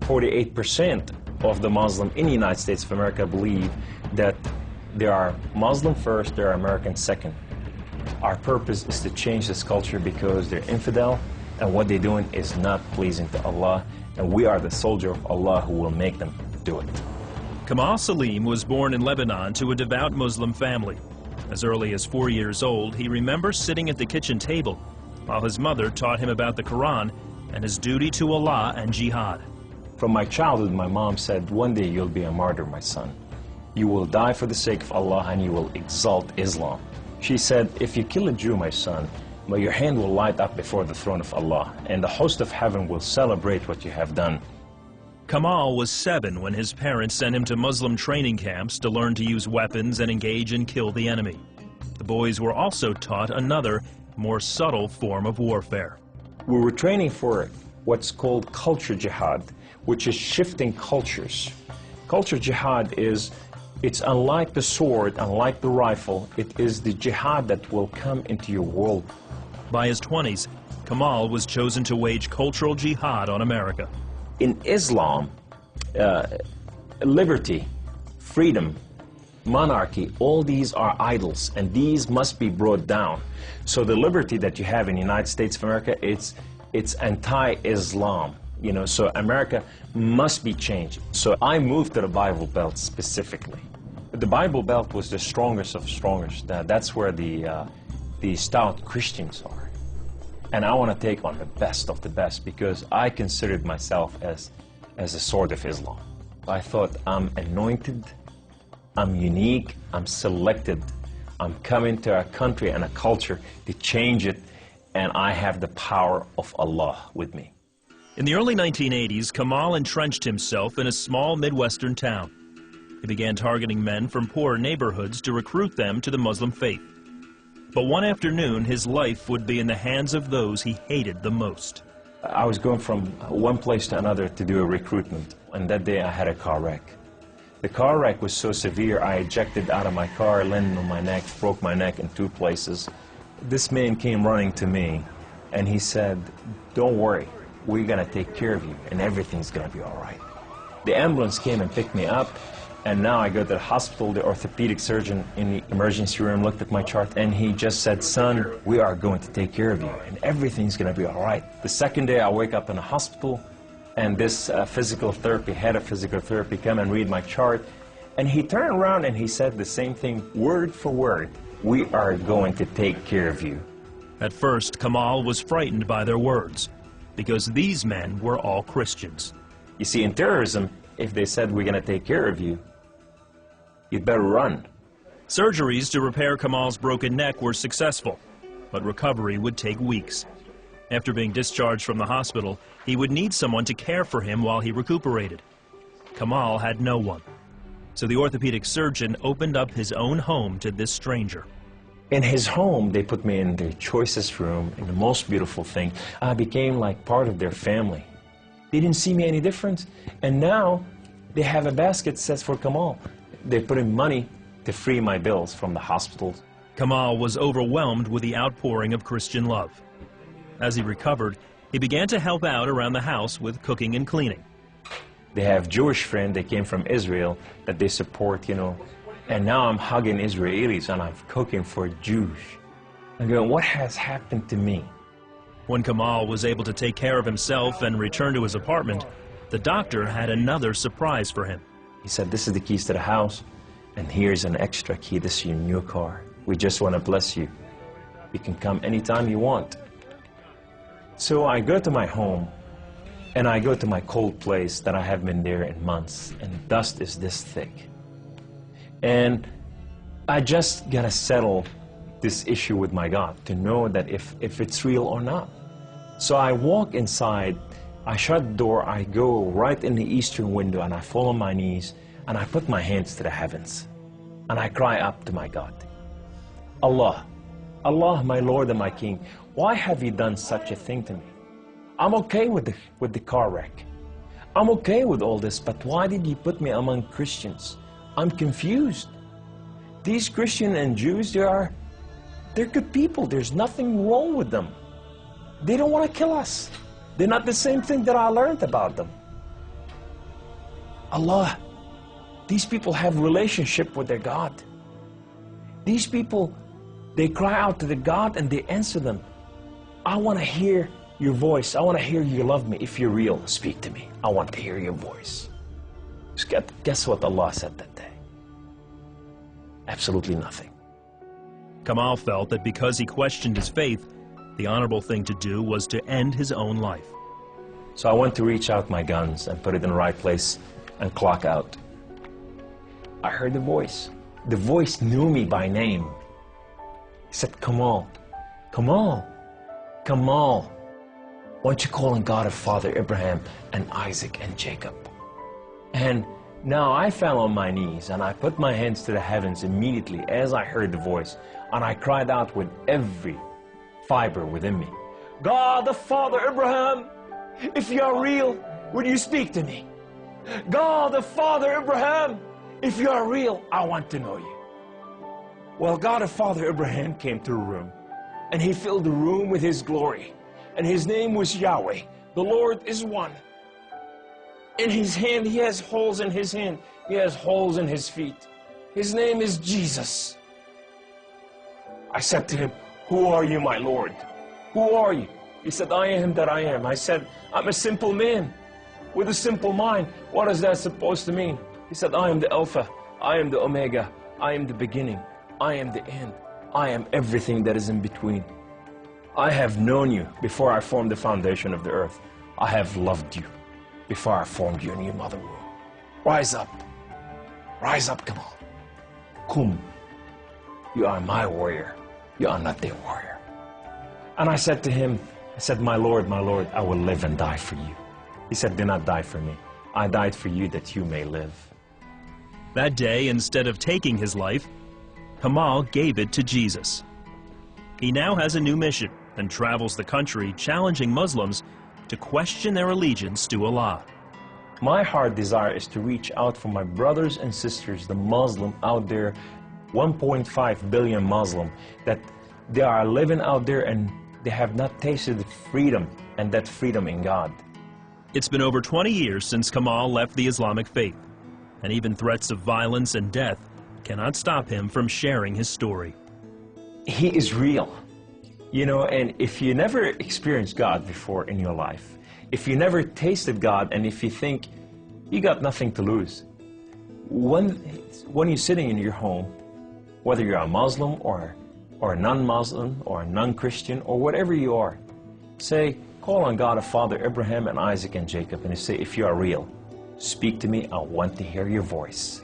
48% of the Muslim in the United States of America believe that they are Muslim first, they are American second. Our purpose is to change this culture because they're infidel, and what they're doing is not pleasing to Allah, and we are the soldier of Allah who will make them do it. Kamal Salim was born in Lebanon to a devout Muslim family. As early as 4 years old, he remembers sitting at the kitchen table while his mother taught him about the Quran and his duty to Allah and jihad. From my childhood, my mom said, one day you'll be a martyr, my son. You will die for the sake of Allah and you will exalt Islam. She said, if you kill a Jew, my son, your hand will light up before the throne of Allah, and the host of heaven will celebrate what you have done. Kamal was 7 when his parents sent him to Muslim training camps to learn to use weapons and engage and kill the enemy. The boys were also taught another, more subtle form of warfare. We were training for what's called culture jihad, which is shifting cultures. Culture jihad is, it's unlike the sword, unlike the rifle, it is the jihad that will come into your world. By his 20s, Kamal was chosen to wage cultural jihad on America. In Islam, liberty, freedom, monarchy, all these are idols, and these must be brought down. So the liberty that you have in the United States of America, it's anti-Islam, you know, so America must be changed. So I moved to the Bible Belt specifically. The Bible Belt was the strongest of strongest. That's where the stout Christians are. And I want to take on the best of the best because I considered myself as a sword of Islam. I thought, I'm anointed, I'm unique, I'm selected, I'm coming to a country and a culture to change it, and I have the power of Allah with me. In the early 1980s, Kamal entrenched himself in a small Midwestern town. He began targeting men from poor neighborhoods to recruit them to the Muslim faith. But one afternoon, his life would be in the hands of those he hated the most. I was going from one place to another to do a recruitment, and that day I had a car wreck. The car wreck was so severe, I ejected out of my car, landed on my neck, broke my neck in 2 places. This man came running to me, and he said, don't worry, we're going to take care of you, and everything's going to be all right. The ambulance came and picked me up, and now I go to the hospital. The orthopedic surgeon in the emergency room looked at my chart, and he just said, son, we are going to take care of you, and everything's going to be all right. The second day, I wake up in a hospital, and this head of physical therapy come and read my chart, and he turned around and he said the same thing, word for word, we are going to take care of you. At first, Kamal was frightened by their words, because these men were all Christians. You see, in terrorism, if they said we're going to take care of you, you'd better run. Surgeries to repair Kamal's broken neck were successful, but recovery would take weeks. After being discharged from the hospital, he would need someone to care for him while he recuperated. Kamal had no one, so the orthopedic surgeon opened up his own home to this stranger. In his home, they put me in their choicest room, and the most beautiful thing, I became like part of their family. They didn't see me any different, and now they have a basket that says for Kamal. They put in money to free my bills from the hospitals. Kamal was overwhelmed with the outpouring of Christian love. As he recovered, he began to help out around the house with cooking and cleaning. They have Jewish friends, they came from Israel, that they support, you know. And now I'm hugging Israelis and I'm cooking for Jews. I'm going, what has happened to me? When Kamal was able to take care of himself and return to his apartment, the doctor had another surprise for him. He said, this is the keys to the house, and here's an extra key, this is your new car. We just want to bless you. You can come anytime you want. So I go to my home, and I go to my cold place that I have been there in months, and the dust is this thick. And I just gotta settle this issue with my God to know that if it's real or not. So I walk inside, I shut the door, I go right in the eastern window, and I fall on my knees, and I put my hands to the heavens, and I cry up to my God. Allah, Allah, my Lord and my King, why have you done such a thing to me? I'm okay with the car wreck. I'm okay with all this, but why did you put me among Christians? I'm confused. These Christians and Jews, they're good people. There's nothing wrong with them. They don't want to kill us. They're not the same thing that I learned about them. Allah, these people have relationship with their God. These people, they cry out to the God and they answer them. I want to hear your voice. I want to hear you love me. If you're real, speak to me. I want to hear your voice. Guess what Allah said that day? Absolutely nothing. Kamal felt that because he questioned his faith, the honorable thing to do was to end his own life. So I went to reach out my guns and put it in the right place and clock out. I heard the voice. The voice knew me by name. He said, Kamal, Kamal, Kamal, why don't you call on God of Father Abraham and Isaac and Jacob? And now I fell on my knees and I put my hands to the heavens immediately as I heard the voice, and I cried out with every fiber within me, God the Father Abraham, if you are real, would you speak to me? God the Father Abraham, if you are real, I want to know you. Well, God the Father Abraham came to the room, and he filled the room with his glory, and his name was Yahweh. The Lord is one. In his hand, he has holes in his hand. He has holes in his feet. His name is Jesus. I said to him, who are you, my Lord? Who are you? He said, I am that I am. I said, I'm a simple man with a simple mind. What is that supposed to mean? He said, I am the Alpha. I am the Omega. I am the beginning. I am the end. I am everything that is in between. I have known you before I formed the foundation of the earth. I have loved you before I formed you in your mother womb. Rise up, Kamal. Kum, you are my warrior. You are not their warrior. And I said to him, I said, my Lord, I will live and die for you. He said, do not die for me. I died for you that you may live. That day, instead of taking his life, Kamal gave it to Jesus. He now has a new mission and travels the country challenging Muslims to question their allegiance to Allah. My heart desire is to reach out for my brothers and sisters, the Muslim out there, 1.5 billion Muslim, that they are living out there and they have not tasted freedom, and that freedom in God. It's been over 20 years since Kamal left the Islamic faith, and even threats of violence and death cannot stop him from sharing his story. He is real. You know, and if you never experienced God before in your life, if you never tasted God, and if you think you got nothing to lose, when you're sitting in your home, whether you're a Muslim or a non-Muslim or a non-Christian or whatever you are, say, call on God of Father Abraham and Isaac and Jacob, and you say, if you are real, speak to me, I want to hear your voice.